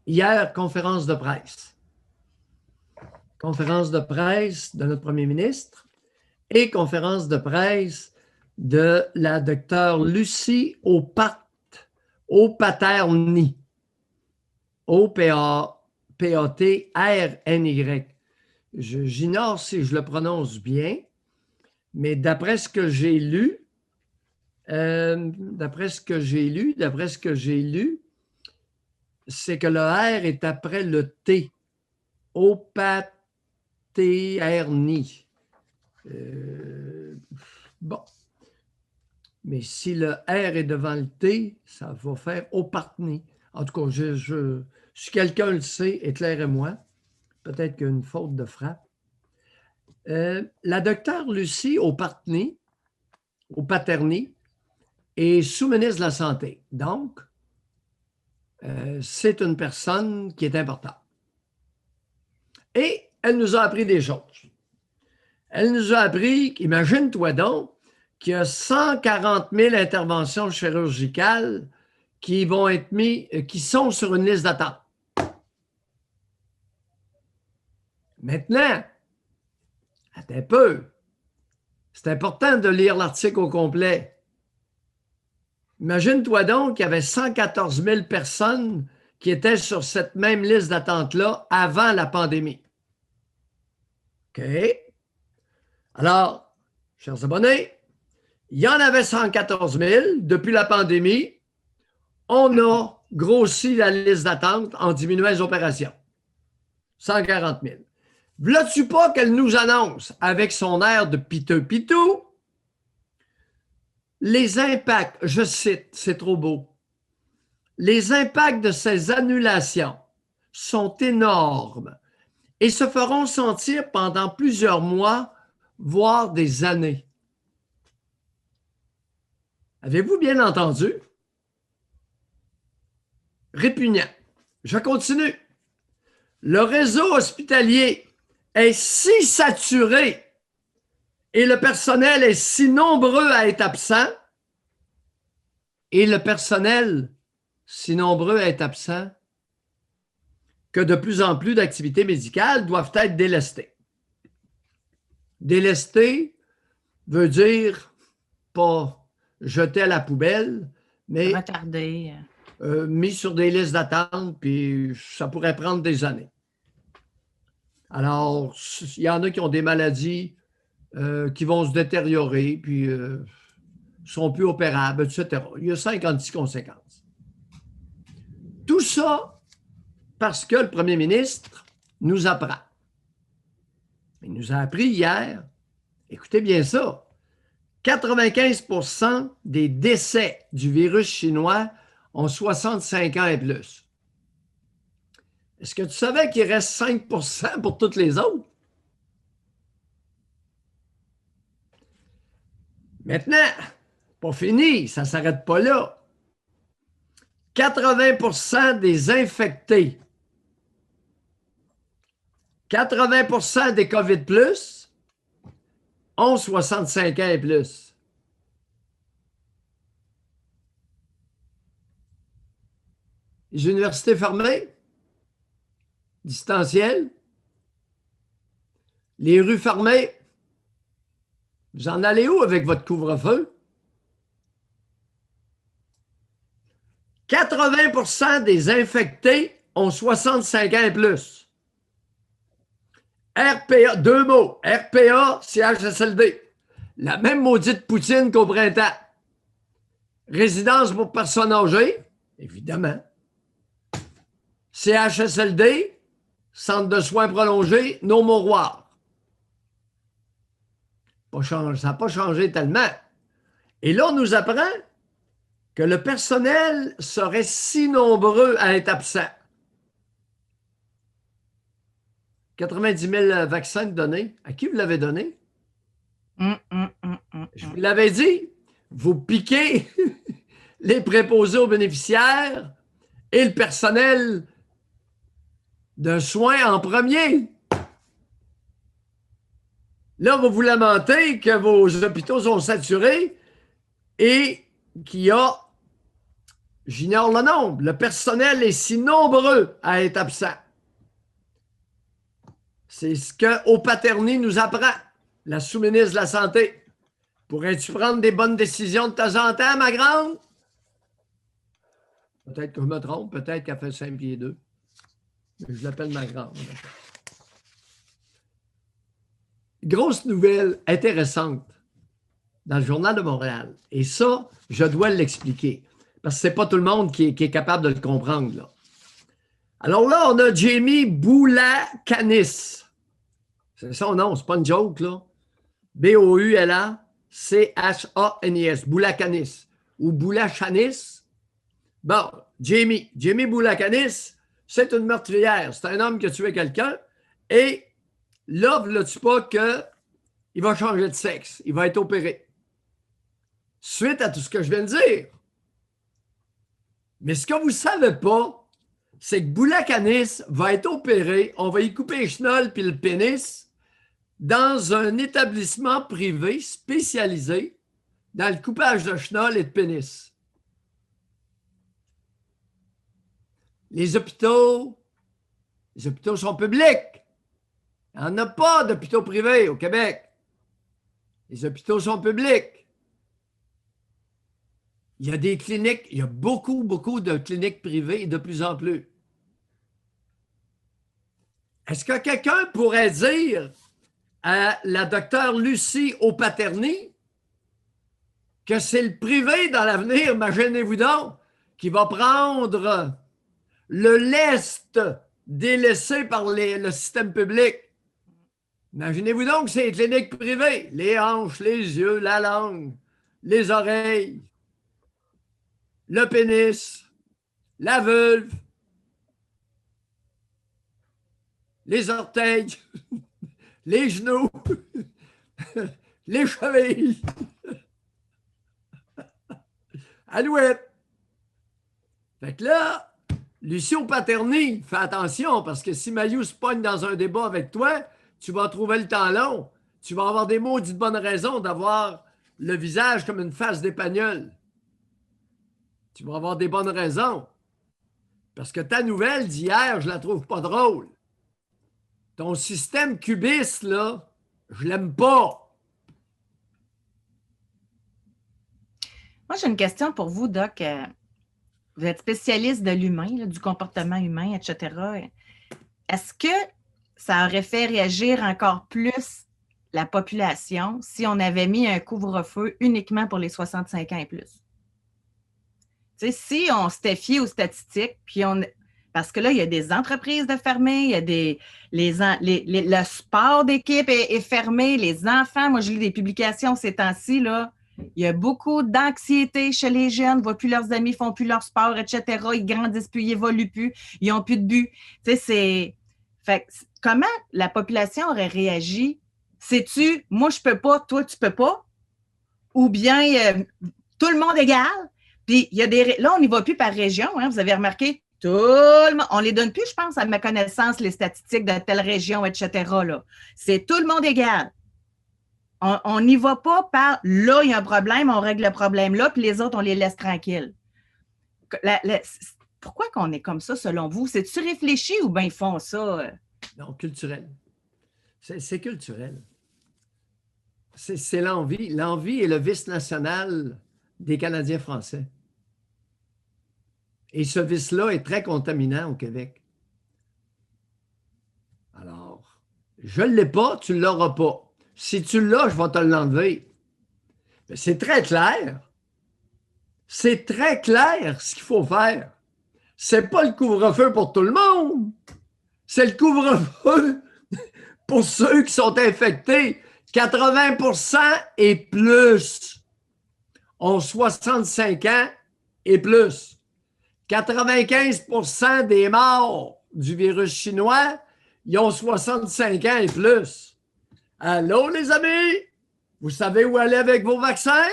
Hier, conférence de presse. Conférence de presse de notre premier ministre et conférence de presse de la docteure Lucie Opaterny. O-P-A-T-R-N-Y. J'ignore si je le prononce bien, mais d'après ce que j'ai lu, c'est que le R est après le T. Opaterny. Bon. Mais si le R est devant le T, ça va faire Opaterny. En tout cas, si quelqu'un le sait, éclairez-moi. Peut-être qu'il y a une faute de frappe. La docteure Lucie Opaterny est sous-ministre de la Santé. Donc, c'est une personne qui est importante. Et elle nous a appris des choses. Elle nous a appris, imagine-toi donc, qu'il y a 140 000 interventions chirurgicales qui sont sur une liste d'attente. Maintenant, attends un peu. C'est important de lire l'article au complet. Imagine-toi donc qu'il y avait 114 000 personnes qui étaient sur cette même liste d'attente-là avant la pandémie. OK? Alors, chers abonnés, il y en avait 114 000 depuis la pandémie. On a grossi la liste d'attente en diminuant les opérations. 140 000. Veux-tu pas qu'elle nous annonce, avec son air de piteux-pitou, les impacts, je cite, c'est trop beau, les impacts de ces annulations sont énormes et se feront sentir pendant plusieurs mois, voire des années. Avez-vous bien entendu? Répugnant. Je continue. Le réseau hospitalier est si saturé et le personnel est si nombreux à être absent, que de plus en plus d'activités médicales doivent être délestées. Délestées veut dire pas jeter à la poubelle, mais retardé. Mis sur des listes d'attente, puis ça pourrait prendre des années. Alors, il y en a qui ont des maladies qui vont se détériorer, puis ne sont plus opérables, etc. Il y a 56 conséquences. Tout ça parce que le premier ministre nous apprend. Il nous a appris hier, écoutez bien ça, 95% des décès du virus chinois ont 65 ans et plus. Est-ce que tu savais qu'il reste 5% pour toutes les autres? Maintenant, pas fini, ça ne s'arrête pas là. 80% des infectés, 80% des COVID+, ont 65 ans et plus. Les universités fermées, distanciel, les rues fermées. Vous en allez où avec votre couvre-feu? 80% des infectés ont 65 ans et plus. RPA, deux mots. RPA, CHSLD. La même maudite poutine qu'au printemps. Résidence pour personnes âgées, évidemment. CHSLD, centre de soins prolongés, nos mouroirs. Ça n'a pas changé tellement. Et là, on nous apprend que le personnel serait si nombreux à être absent. 90 000 vaccins donnés. À qui vous l'avez donné? Je vous l'avais dit, vous piquez les préposés aux bénéficiaires et le personnel de soins en premier. Là, vous vous lamentez que vos hôpitaux sont saturés et qu'il y a J'ignore le nombre. Le personnel est si nombreux à être absent. C'est ce que Haut-Paterny nous apprend, la sous-ministre de la Santé. Pourrais-tu prendre des bonnes décisions de temps en temps, ma grande? Peut-être que je me trompe, peut-être qu'elle fait 5 pieds 2. Je l'appelle ma grande. Grosse nouvelle intéressante dans le Journal de Montréal. Et ça, je dois l'expliquer. Parce que ce n'est pas tout le monde qui est capable de le comprendre. Là. Alors là, on a Jamie Boulacanis. C'est son nom, c'est pas une joke, là. B-O-U-L-A-C-H-A-N-I-S. Boulacanis. Ou Boulachanis. Bon, Jamie Boulacanis, c'est une meurtrière. C'est un homme qui a tué quelqu'un. Et là, ne dis pas qu'il va changer de sexe. Il va être opéré. Suite à tout ce que je viens de dire. Mais ce que vous ne savez pas, c'est que Boulacanis va être opéré. On va y couper les chenolles puis le pénis dans un établissement privé spécialisé dans le coupage de chenolles et de pénis. Les hôpitaux sont publics. Il n'y en a pas d'hôpitaux privés au Québec. Les hôpitaux sont publics. Il y a des cliniques, il y a beaucoup de cliniques privées et de plus en plus. Est-ce que quelqu'un pourrait dire à la docteure Lucie Haut-Paterny que c'est le privé dans l'avenir, imaginez-vous donc, qui va prendre le lest délaissé par le système public? Imaginez-vous donc que c'est les cliniques privées, les hanches, les yeux, la langue, les oreilles, le pénis, la vulve, les orteils, les genoux, les chevilles. Alouette. Fait que là, Lucie Haut-Paterny, fais attention, parce que si Maillot se pogne dans un débat avec toi, tu vas trouver le temps long. Tu vas avoir des maudites bonnes raisons d'avoir le visage comme une face d'épagnole. Tu vas avoir des bonnes raisons. Parce que ta nouvelle d'hier, je la trouve pas drôle. Ton système cubiste, là, je l'aime pas. Moi, j'ai une question pour vous, Doc. Vous êtes spécialiste de l'humain, du comportement humain, etc. Est-ce que ça aurait fait réagir encore plus la population si on avait mis un couvre-feu uniquement pour les 65 ans et plus? Tu sais, si on s'était fié aux statistiques, puis parce que là, il y a des entreprises de fermer, il y a le sport d'équipe est fermé, les enfants, moi, je lis des publications ces temps-ci, là, il y a beaucoup d'anxiété chez les jeunes, ne voient plus leurs amis, font plus leur sport, etc. Ils grandissent plus, ils évoluent plus, ils n'ont plus de but. Tu sais, c'est... Fait comment la population aurait réagi? Sais-tu, moi, je peux pas, toi, tu peux pas? Ou bien, tout le monde égal? Puis, il y a là, on n'y va plus par région, hein, vous avez remarqué, tout le monde, on les donne plus, je pense, à ma connaissance, les statistiques de telle région, etc. Là. C'est tout le monde égal. On n'y va pas par là, il y a un problème, on règle le problème là, puis les autres, on les laisse tranquilles. Pourquoi qu'on est comme ça, selon vous? C'est-tu réfléchi ou bien ils font ça? Non, culturel. C'est culturel. C'est l'envie. L'envie est le vice national des Canadiens français. Et ce vice-là est très contaminant au Québec. Alors, je ne l'ai pas, tu ne l'auras pas. Si tu l'as, je vais te l'enlever. Mais c'est très clair. C'est très clair ce qu'il faut faire. C'est pas le couvre-feu pour tout le monde. C'est le couvre-feu pour ceux qui sont infectés. 80% et plus ont 65 ans et plus. 95% des morts du virus chinois, ils ont 65 ans et plus. Allô, les amis? Vous savez où aller avec vos vaccins?